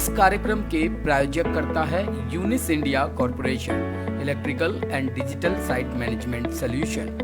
इस कार्यक्रम के प्रायोजक करता है Unis India corporation, electrical and digital site management solution.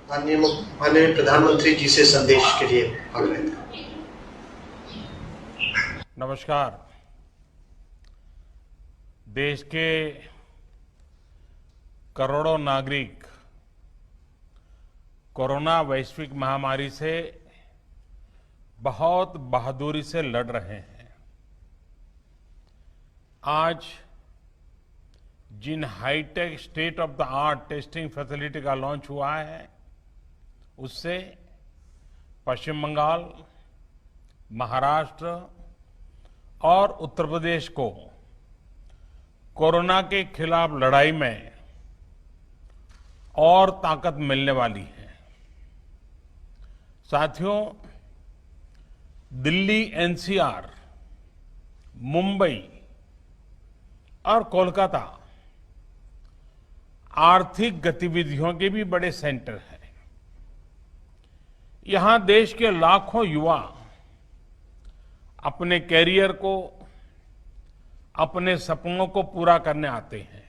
माननीय प्रधानमंत्री जी से संदेश के लिए आग्रह था। नमस्कार। देश के करोड़ों नागरिक कोरोना वैश्विक महामारी से बहुत बहादुरी से लड़ रहे हैं। आज जिन high tech state of the art testing facility का लॉन्च हुआ है, उससे पश्चिम बंगाल, महाराष्ट्र और उत्तर प्रदेश को कोरोना के खिलाफ लड़ाई में और ताकत मिलने वाली है। साथियों, दिल्ली एनसीआर, मुंबई और कोलकाता आर्थिक गतिविधियों के भी बड़े सेंटर हैं। यहां देश के लाखों युवा अपने कैरियर को, अपने सपनों को पूरा करने आते हैं।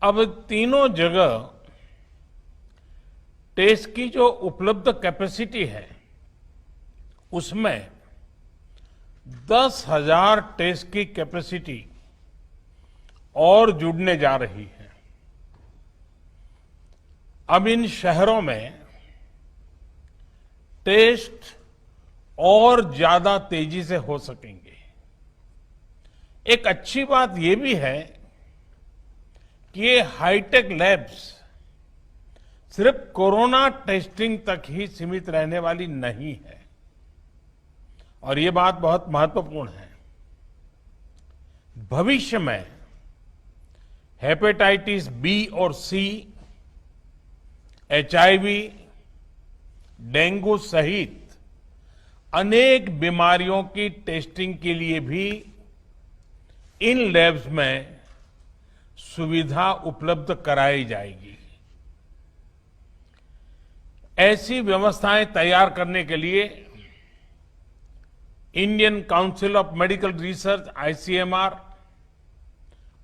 अब तीनों जगह टेस्ट की जो उपलब्ध कैपेसिटी है, उसमें 10,000 टेस्ट की कैपेसिटी और जुड़ने जा रही है। अब इन शहरों में टेस्ट और ज्यादा तेजी से हो सकेंगे। एक अच्छी बात यह भी है कि ये हाईटेक लैब्स सिर्फ कोरोना टेस्टिंग तक ही सीमित रहने वाली नहीं है, और ये बात बहुत महत्वपूर्ण है। भविष्य में हेपेटाइटिस बी और सी, एचआईवी, डेंगू सहित अनेक बीमारियों की टेस्टिंग के लिए भी इन लैब्स में सुविधा उपलब्ध कराई जाएगी। ऐसी व्यवस्थाएं तैयार करने के लिए Indian council of medical research ICMR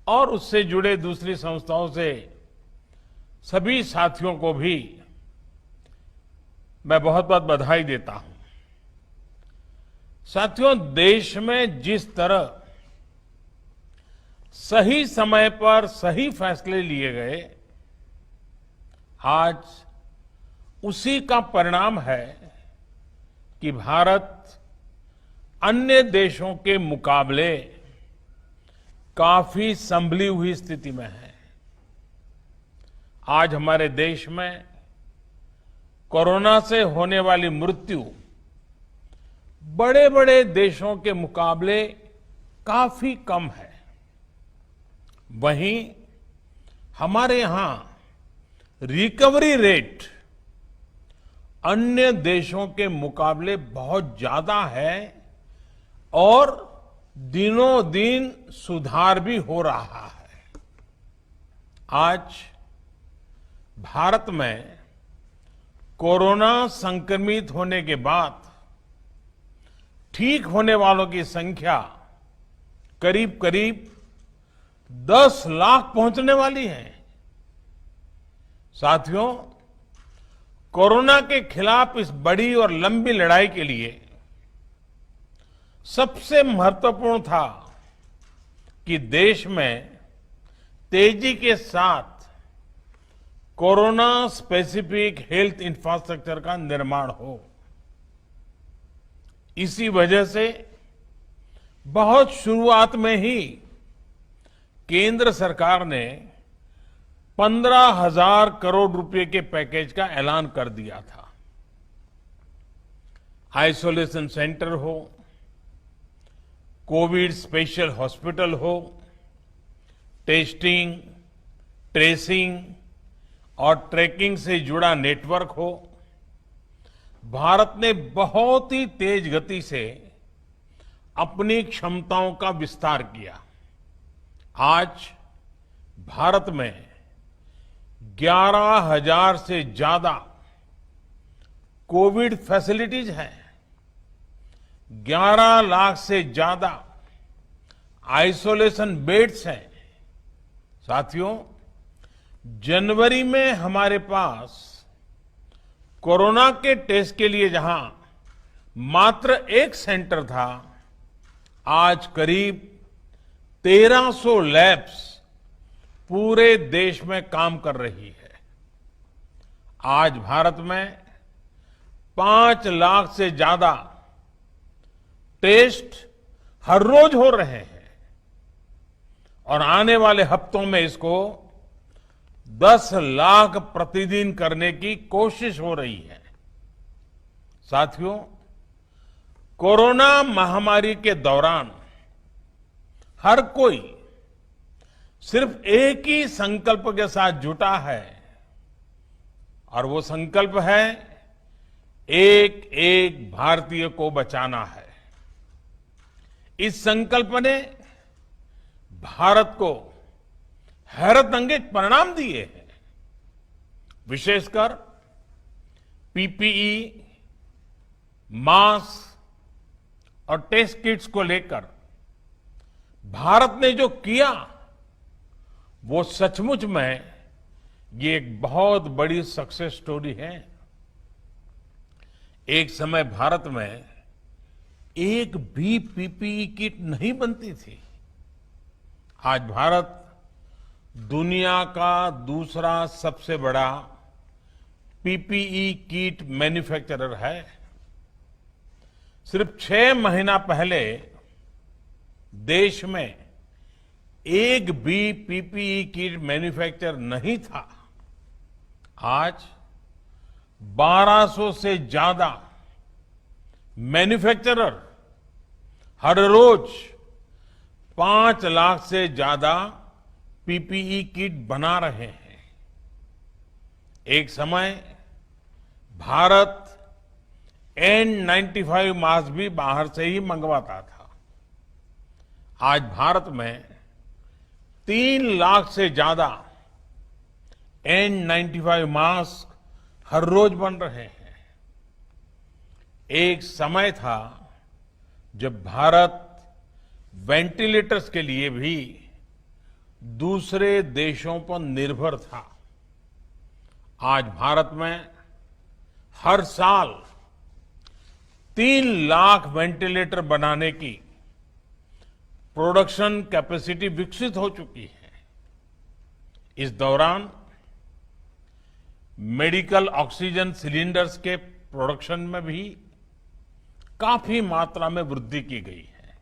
और उससे जुड़े दूसरी संस्थाओं से सभी साथियों को भी मैं बहुत बहुत बधाई देता हूं। साथियों, देश में जिस तरह सही समय पर सही फैसले लिए गए, आज उसी का परिणाम है कि भारत अन्य देशों के मुकाबले काफी संभली हुई स्थिति में है। आज हमारे देश में कोरोना से होने वाली मृत्यु बड़े बड़े देशों के मुकाबले काफी कम है। वहीं हमारे यहां रिकवरी रेट अन्य देशों के मुकाबले बहुत ज्यादा है और दिनों दिन सुधार भी हो रहा है। आज भारत में कोरोना संक्रमित होने के बाद ठीक होने वालों की संख्या करीब करीब 10 लाख पहुंचने वाली है। साथियों, कोरोना के खिलाफ इस बड़ी और लंबी लड़ाई के लिए सबसे महत्वपूर्ण था कि देश में तेजी के साथ कोरोना स्पेसिफिक हेल्थ इंफ्रास्ट्रक्चर का निर्माण हो। इसी वजह से बहुत शुरुआत में ही केंद्र सरकार ने 15,000 करोड़ रुपए के पैकेज का ऐलान कर दिया था। आइसोलेशन सेंटर हो, कोविड स्पेशल हॉस्पिटल हो, टेस्टिंग, ट्रेसिंग और ट्रैकिंग से जुड़ा नेटवर्क हो, भारत ने बहुत ही तेज गति से अपनी क्षमताओं का विस्तार किया। आज भारत में 11,000 से ज्यादा कोविड फैसिलिटीज हैं, 11 लाख से ज्यादा आइसोलेशन बेड्स हैं। साथियों, जनवरी में हमारे पास कोरोना के टेस्ट के लिए जहां मात्र एक सेंटर था, आज करीब 1300 लैब्स पूरे देश में काम कर रही है। आज भारत में 5 लाख से ज्यादा टेस्ट हर रोज हो रहे हैं और आने वाले हफ्तों में इसको 10 लाख प्रतिदिन करने की कोशिश हो रही है। साथियों, कोरोना महामारी के दौरान हर कोई सिर्फ एक ही संकल्प के साथ जुटा है और वो संकल्प है एक एक भारतीय को बचाना है। इस संकल्प ने भारत को हैरतअंगेज परिणाम दिए हैं। विशेषकर पीपीई, मास्क और टेस्ट किट्स को लेकर भारत ने जो किया वो सचमुच में ये एक बहुत बड़ी सक्सेस स्टोरी है। एक समय भारत में एक भी पीपीई किट नहीं बनती थी। आज भारत दुनिया का दूसरा सबसे बड़ा पीपीई किट मैन्युफैक्चरर है। सिर्फ 6 महीना पहले देश में एक भी पीपीई किट मैन्युफैक्चर नहीं था। आज 1200 से ज्यादा मैन्युफैक्चरर हर रोज 5 लाख से ज्यादा पीपीई किट बना रहे हैं। एक समय भारत N95 मास्क भी बाहर से ही मंगवाता था। आज भारत में 3 लाख से ज्यादा N95 मास्क हर रोज बन रहे हैं। एक समय था जब भारत वेंटिलेटर्स के लिए भी दूसरे देशों पर निर्भर था। आज भारत में हर साल 3 लाख वेंटिलेटर बनाने की प्रोडक्शन कैपेसिटी विकसित हो चुकी है। इस दौरान मेडिकल ऑक्सीजन सिलेंडर्स के प्रोडक्शन में भी काफी मात्रा में वृद्धि की गई है।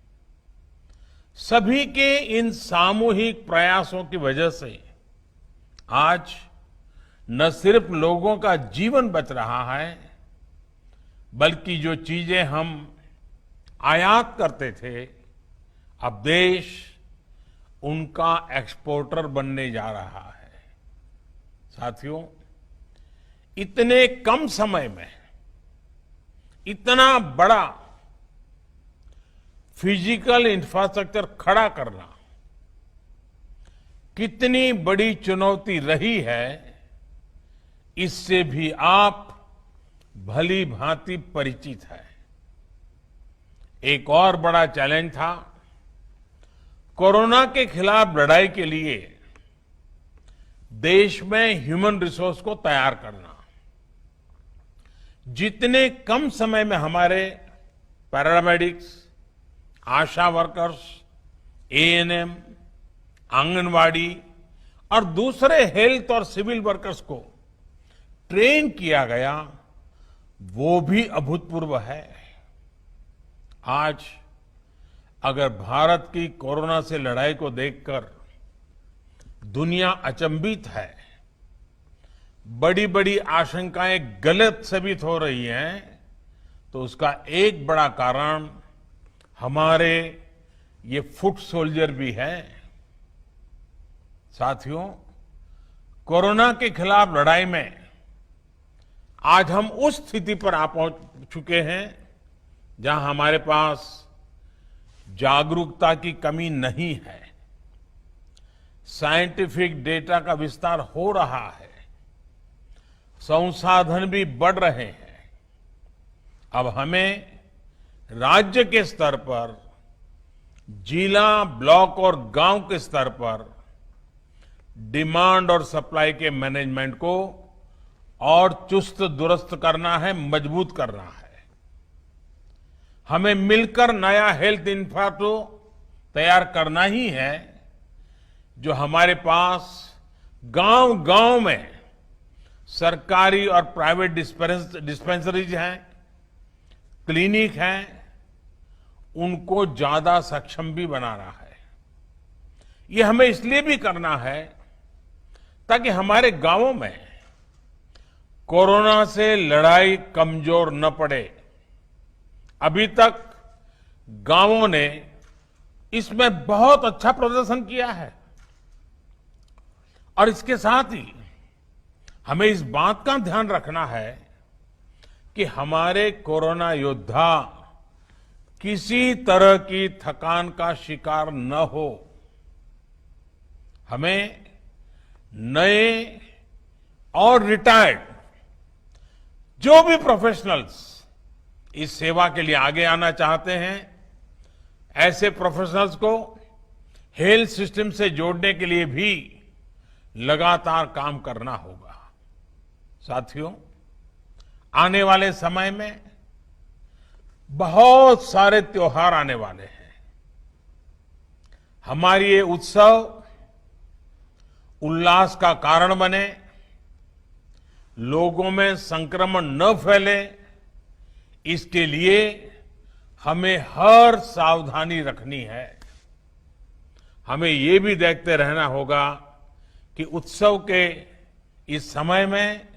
सभी के इन सामूहिक प्रयासों की वजह से आज न सिर्फ लोगों का जीवन बच रहा है, बल्कि जो चीजें हम आयात करते थे, अब देश उनका एक्सपोर्टर बनने जा रहा है। साथियों, इतने कम समय में इतना बड़ा फिजिकल इंफ्रास्ट्रक्चर खड़ा करना कितनी बड़ी चुनौती रही है, इससे भी आप भली भांति परिचित है। एक और बड़ा चैलेंज था कोरोना के खिलाफ लड़ाई के लिए देश में ह्यूमन रिसोर्स को तैयार करना। जितने कम समय में हमारे पैरामेडिक्स, आशा वर्कर्स, एएनएम, आंगनवाड़ी और दूसरे हेल्थ और सिविल वर्कर्स को ट्रेन किया गया, वो भी अभूतपूर्व है। आज अगर भारत की कोरोना से लड़ाई को देखकर दुनिया अचंभित है, बड़ी बड़ी आशंकाएं गलत साबित हो रही हैं, तो उसका एक बड़ा कारण हमारे ये फुट सोल्जर भी है। साथियों, कोरोना के खिलाफ लड़ाई में आज हम उस स्थिति पर आ पहुंच चुके हैं जहां हमारे पास जागरूकता की कमी नहीं है। साइंटिफिक डेटा का विस्तार हो रहा है, संसाधन भी बढ़ रहे हैं। अब हमें राज्य के स्तर पर, जिला, ब्लॉक और गांव के स्तर पर डिमांड और सप्लाई के मैनेजमेंट को और चुस्त दुरुस्त करना है, मजबूत करना है। हमें मिलकर नया हेल्थ इंफ्रास्ट्रक्चर तैयार करना ही है, जो हमारे पास गांव-गांव में सरकारी और प्राइवेट डिस्पेंसरीज हैं, क्लिनिक हैं, उनको ज्यादा सक्षम भी बना रहा है। ये हमें इसलिए भी करना है ताकि हमारे गांवों में कोरोना से लड़ाई कमजोर न पड़े। अभी तक गांवों ने इसमें बहुत अच्छा प्रदर्शन किया है और इसके साथ ही हमें इस बात का ध्यान रखना है कि हमारे कोरोना योद्धा किसी तरह की थकान का शिकार न हो। हमें नए और रिटायर्ड जो भी प्रोफेशनल्स इस सेवा के लिए आगे आना चाहते हैं, ऐसे प्रोफेशनल्स को हेल्थ सिस्टम से जोड़ने के लिए भी लगातार काम करना होगा। साथियों, आने वाले समय में बहुत सारे त्योहार आने वाले हैं। हमारी ये उत्सव उल्लास का कारण बने, लोगों में संक्रमण न फैले, इसके लिए हमें हर सावधानी रखनी है। हमें ये भी देखते रहना होगा कि उत्सव के इस समय में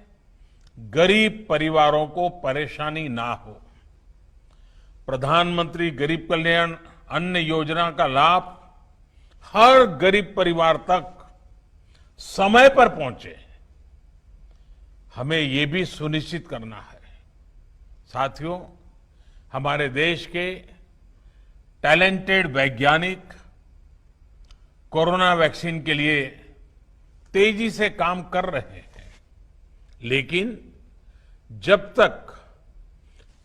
गरीब परिवारों को परेशानी ना हो। प्रधानमंत्री गरीब कल्याण अन्न योजना का लाभ हर गरीब परिवार तक समय पर पहुंचे, हमें ये भी सुनिश्चित करना है। साथियों, हमारे देश के टैलेंटेड वैज्ञानिक कोरोना वैक्सीन के लिए तेजी से काम कर रहे हैं, लेकिन जब तक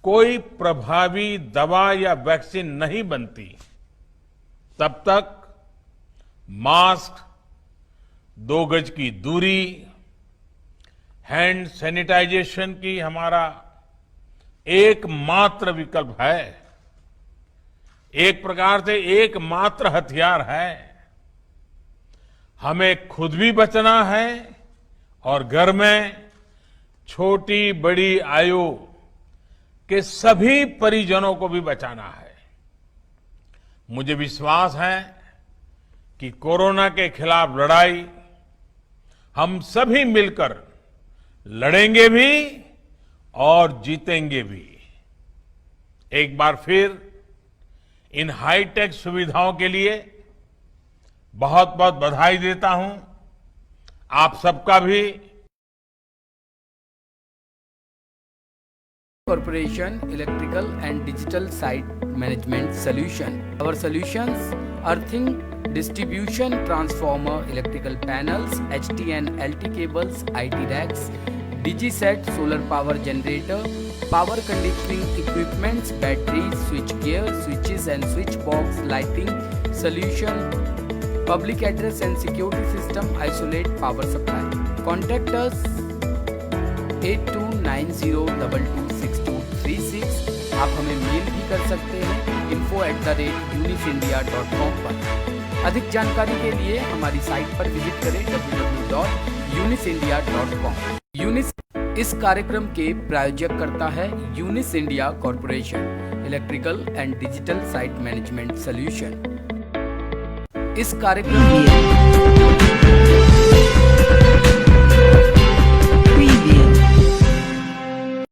कोई प्रभावी दवा या वैक्सीन नहीं बनती, तब तक मास्क, 2 गज की दूरी, हैंड सैनिटाइजेशन की हमारा एकमात्र विकल्प है, एक प्रकार से एकमात्र हथियार है। हमें खुद भी बचना है और घर में छोटी बड़ी आयु के सभी परिजनों को भी बचाना है। मुझे विश्वास है कि कोरोना के खिलाफ लड़ाई हम सभी मिलकर लड़ेंगे भी और जीतेंगे भी। एक बार फिर इन हाईटेक सुविधाओं के लिए बहुत बहुत बधाई देता हूं। आप सबका भी। Corporation Electrical and Digital Site Management Solution. Our solutions: earthing, distribution, transformer, electrical panels, HT and LT cables, IT racks, DigiSet, solar power generator, power conditioning equipments, batteries, switchgear, switches and switch box, lighting solution, public address and security system, isolate power supply. Contact us 8290226236। आप हमें mail भी कर सकते हैं info@unisindia.com पर। अधिक जानकारी के लिए हमारी साइट पर विजिट करें www.unisindia.com। यूनिस इस कार्यक्रम के प्रायोजक करता है Unis India corporation, electrical and digital site management solution. इस कार्यक्रम